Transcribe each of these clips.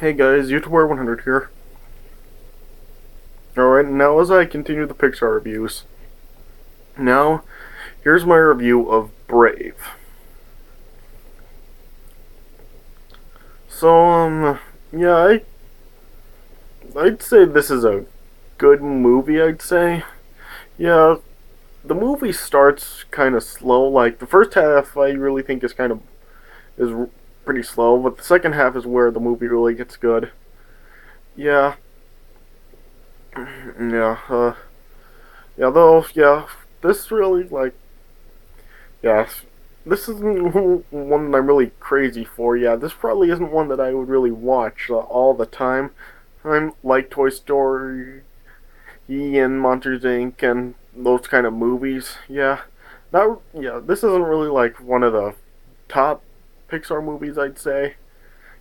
Hey guys, YouTuber100 here. Alright, now as I continue the Pixar reviews, now here's my review of Brave. So, yeah, I'd say this is a good movie, I'd say. Yeah, the movie starts kind of slow, like, the first half I really think is pretty slow, but the second half is where the movie really gets good. Yeah, yeah, yeah, this really, like, yeah, this isn't one that I'm really crazy for. Yeah, this probably isn't one that I would really watch all the time. I'm like Toy Story and Monsters Inc. and those kind of movies. Yeah, this isn't really like one of the top Pixar movies, I'd say.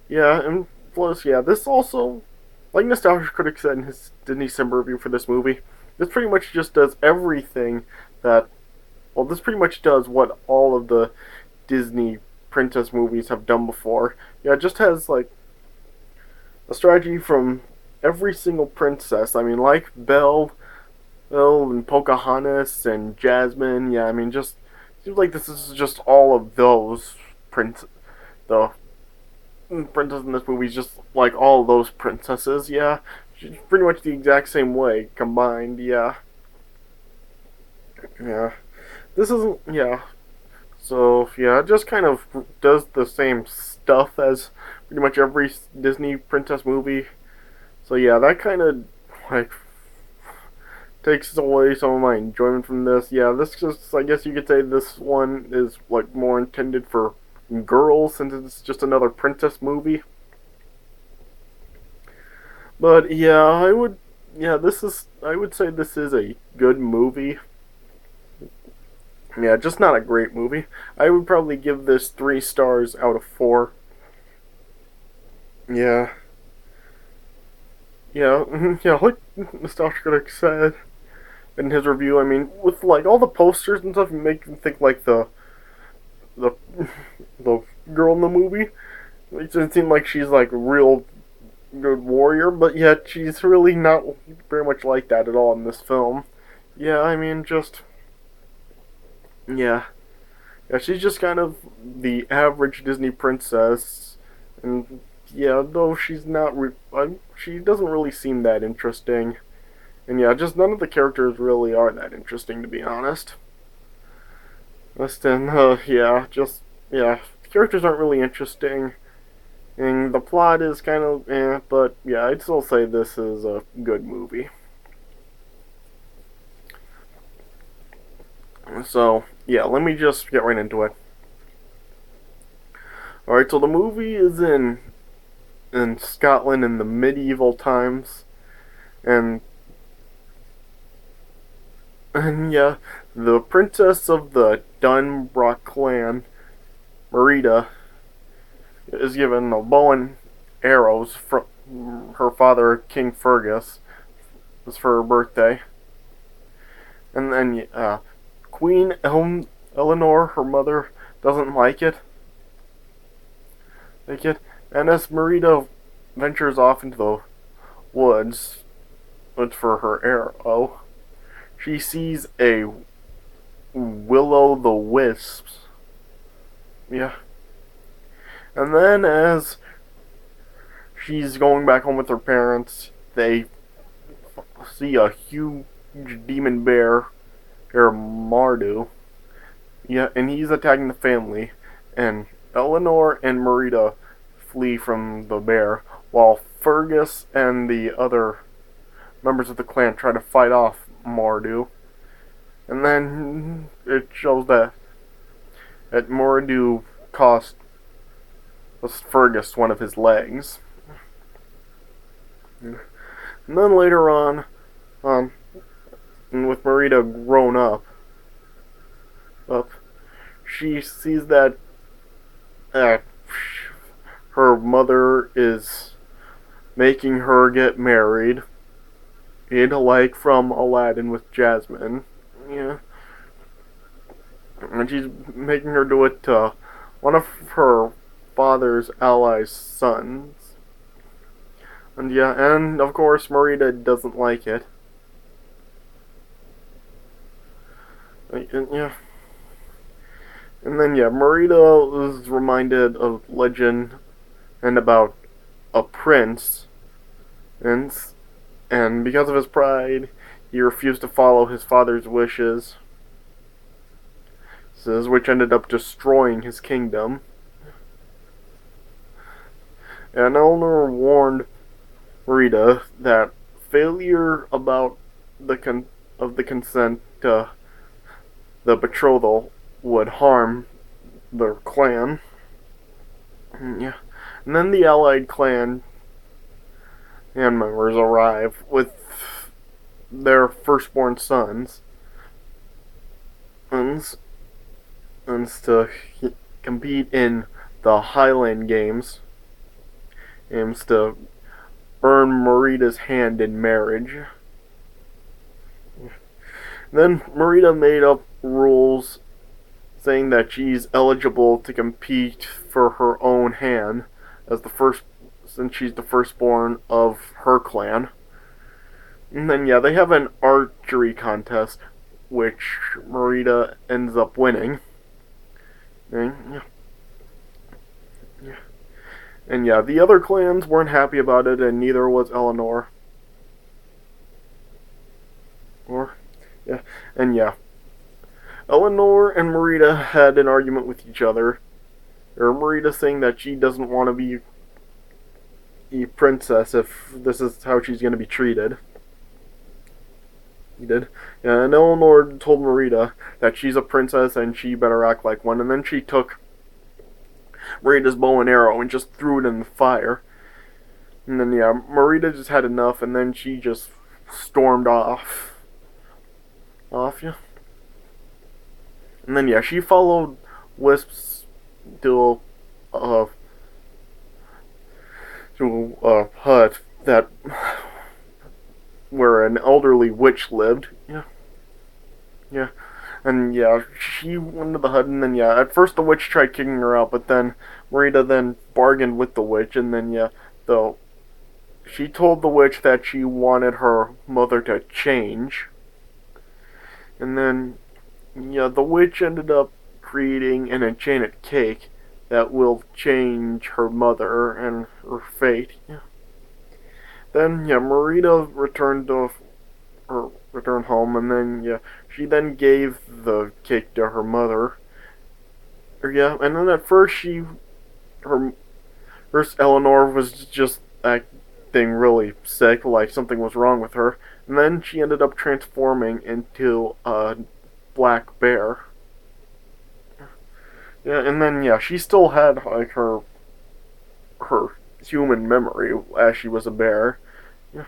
Yeah, and plus, yeah, this also, like Nostalgia Critic said in his Disney December review for this movie, this pretty much just does everything that this pretty much does what all of the Disney princess movies have done before. Yeah, it just has like a strategy from every single princess. I mean, like Belle and Pocahontas and Jasmine. Yeah, I mean, just seems like this is just all of those the princess in this movie is just like all of those princesses. Yeah, she's pretty much the exact same way combined. Yeah, yeah. This isn't. Yeah, so yeah, it just kind of does the same stuff as pretty much every Disney princess movie. So yeah, that kind of like takes away some of my enjoyment from this. Yeah, this just I guess you could say this one is like more intended for girls since it's just another princess movie. But yeah, I would say this is a good movie. Yeah, just not a great movie. I would probably give this 3 stars out of 4. Yeah, yeah, like Nostalgia Critic said in his review. I mean, with like all the posters and stuff, make you think like the the girl in the movie. It doesn't seem like she's like a real good warrior, but yet she's really not very much like that at all in this film. Yeah, I mean, just yeah, yeah, she's just kind of the average Disney princess, and yeah, though she's not, she doesn't really seem that interesting. And yeah, just none of the characters really are that interesting, to be honest. Listen, yeah, the characters aren't really interesting, and the plot is kind of but yeah, I'd still say this is a good movie. So, yeah, let me just get right into it. Alright, so the movie is in Scotland in the medieval times, and and yeah, the princess of the Dunbroch clan, Merida, is given a bow and arrows from her father, King Fergus. It was for her birthday. And then Queen Eleanor, her mother, doesn't like it. And as Merida ventures off into the woods, for her arrow, she sees a will-o'-the-wisp. Yeah. And then as she's going back home with her parents, they see a huge demon bear, Mardu. Yeah, and he's attacking the family. And Eleanor and Merida flee from the bear, while Fergus and the other members of the clan try to fight off Mardu. And then it shows that Mardu cost Fergus one of his legs. And then later on, with Merida grown up, she sees that her mother is making her get married, like from Aladdin with Jasmine. Yeah, and she's making her do it to one of her father's allies' sons. And yeah, and of course Marita doesn't like it. And yeah. And then yeah, Marita is reminded of legend and about a prince, and because of his pride, he refused to follow his father's wishes, which ended up destroying his kingdom. And Eleanor warned Rita that failure about the consent to the betrothal would harm their clan. Yeah. And then the allied clan and members arrive with their firstborn sons and, to compete in the Highland Games to earn Marita's hand in marriage. Then Marita made up rules saying that she's eligible to compete for her own hand as the first, since she's the firstborn of her clan. And then yeah, they have an archery contest which Marita ends up winning. And yeah, the other clans weren't happy about it, and neither was Eleanor. Yeah, and yeah, Eleanor and Marita had an argument with each other. Or Marita saying that she doesn't want to be a princess if this is how she's going to be treated. He did. Yeah, and Eleanor told Marita that she's a princess and she better act like one. And then she took Marita's bow and arrow and just threw it in the fire. And then yeah, Marita just had enough, and then she just stormed off. Yeah. And then yeah, she followed Wisps to a hut that where an elderly witch lived. Yeah. And yeah, she went to the hut, and then yeah, at first the witch tried kicking her out, but then Marita then bargained with the witch, and then yeah, though she told the witch that she wanted her mother to change. And then yeah, the witch ended up creating an enchanted cake that will change her mother and her fate. Yeah. Then yeah, Marita returned home, and then yeah, she then gave the cake to her mother. Yeah, and then at first her first Eleanor was just acting really sick, like something was wrong with her, and then she ended up transforming into a black bear. Yeah, and then yeah, she still had like her human memory as she was a bear. Yeah,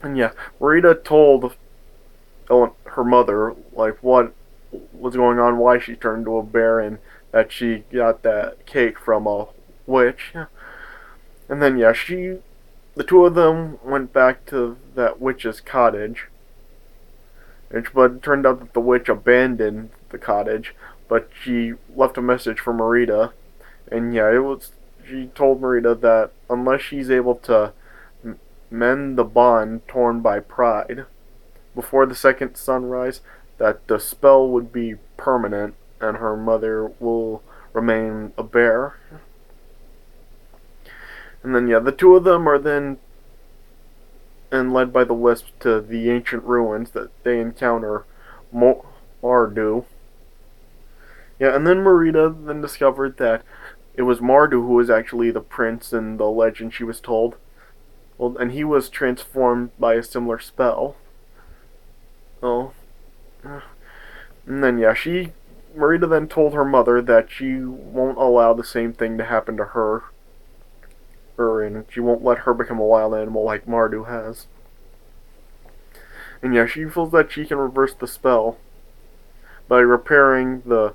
and yeah, Marita told her mother like what was going on, why she turned to a bear, and that she got that cake from a witch. Yeah. And then yeah, the two of them went back to that witch's cottage. But it turned out that the witch abandoned the cottage, but she left a message for Marita, and yeah, she told Marita that unless she's able to mend the bond torn by pride before the second sunrise, that the spell would be permanent and her mother will remain a bear. And then yeah, the two of them are then led by the wisp to the ancient ruins that they encounter Mardu. Yeah, and then Marita then discovered that it was Mardu who was actually the prince in the legend she was told. Well, and he was transformed by a similar spell. Oh. And then yeah, Marita then told her mother that she won't allow the same thing to happen to her, and she won't let her become a wild animal like Mardu has. And yeah, she feels that she can reverse the spell by repairing the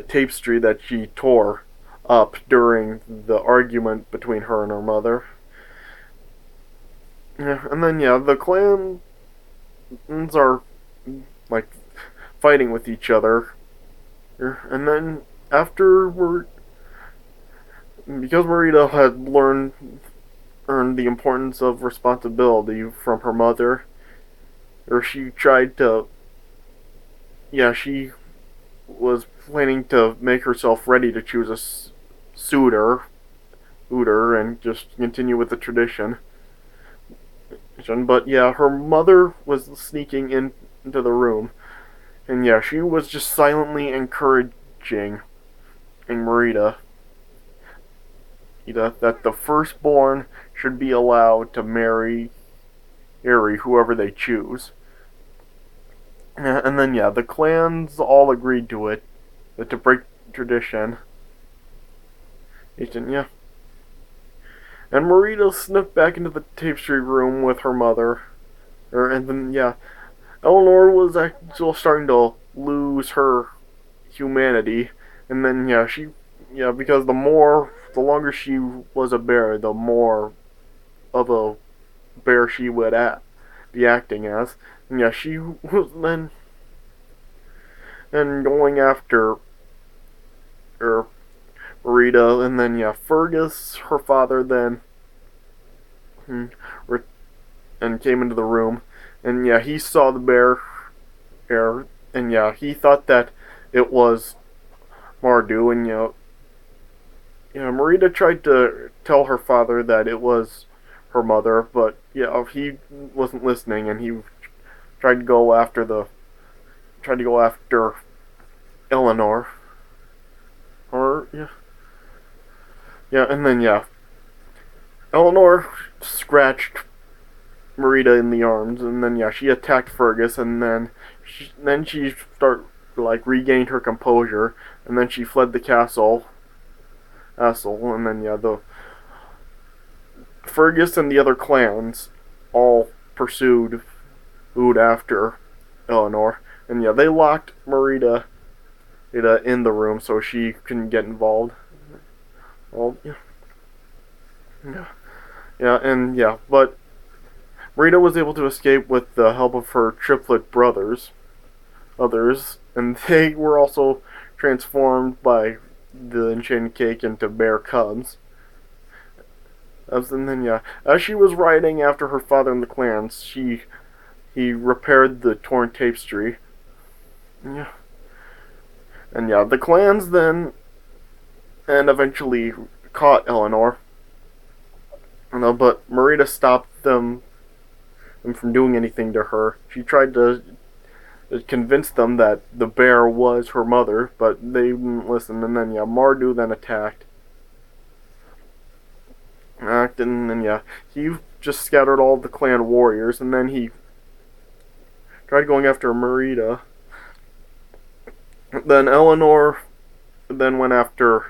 tapestry that she tore up during the argument between her and her mother. Yeah, and then yeah, the clans are like fighting with each other, and then because Marita had earned the importance of responsibility from her mother, or she tried to, she was planning to make herself ready to choose a suitor, and just continue with the tradition. But yeah, her mother was sneaking into the room, and yeah, she was just silently encouraging Marita that the firstborn should be allowed to marry whoever they choose. And then yeah, the clans all agreed to it, to break tradition. Yeah. And Marita sniffed back into the tapestry room with her mother. And then yeah, Eleanor was actually starting to lose her humanity. And then because the longer she was a bear, the more of a bear she would be acting as. And yeah, she was then going after Marita, and then yeah, Fergus, her father, then and came into the room, and yeah, he saw the bear, and yeah, he thought that it was Mardu, and Marita tried to tell her father that it was her mother, but yeah, he wasn't listening, and he tried to go after Eleanor, or and then Eleanor scratched Marita in the arms, and then she attacked Fergus, and then she started regained her composure, and then she fled the castle, and then the Fergus and the other clans all pursued after Eleanor, and they locked Marita in the room so she couldn't get involved. Well, but Marita was able to escape with the help of her triplet others, and they were also transformed by the enchanted cake into bear cubs. And then as she was riding after her father and the clans, he repaired the torn tapestry. And the clans then and eventually caught Eleanor. But Marita stopped them from doing anything to her. She tried to convince them that the bear was her mother, but they didn't listen. And then Mardu then attacked. And then he just scattered all the clan warriors, and then he tried going after Marita. Then Eleanor then went after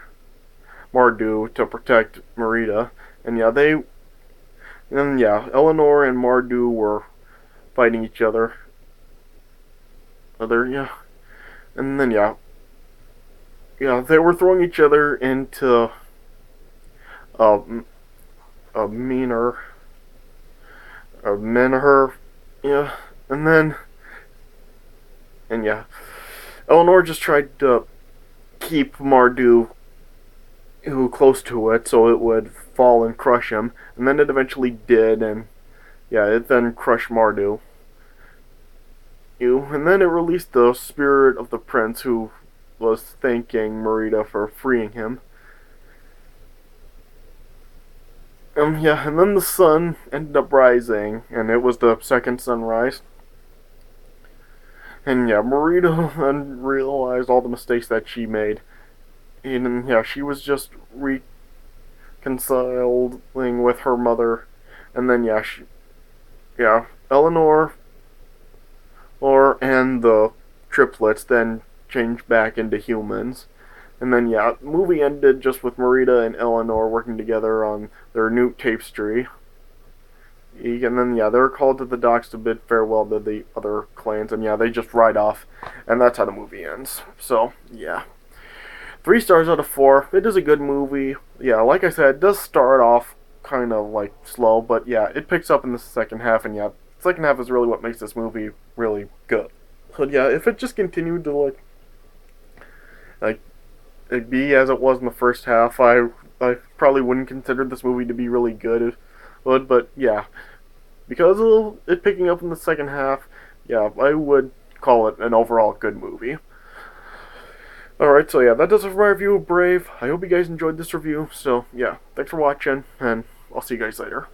Mardu to protect Marita, and Eleanor and Mardu were fighting each other. And then they were throwing each other into a Menhir, and Eleanor just tried to keep Mardu close to it so it would fall and crush him, and then it eventually did, and it then crushed Mardu. And then it released the spirit of the prince, who was thanking Marita for freeing him. And then the sun ended up rising, and it was the second sunrise. And Marita then realized all the mistakes that she made. And she was just reconciling with her mother. And then Eleanor and the triplets then changed back into humans. And then the movie ended just with Marita and Eleanor working together on their new tapestry. And then they were called to the docks to bid farewell to the other clans, and they just ride off, and that's how the movie ends. So 3 stars out of 4. It is a good movie. Like I said, it does start off kind of slow, but it picks up in the second half, and the second half is really what makes this movie really good. So if it just continued to it be as it was in the first half, I I probably wouldn't consider this movie to be really good, but yeah, because of it picking up in the second half, yeah, I would call it an overall good movie. Alright, so yeah, that does it for my review of Brave. I hope you guys enjoyed this review, so yeah, thanks for watching, and I'll see you guys later.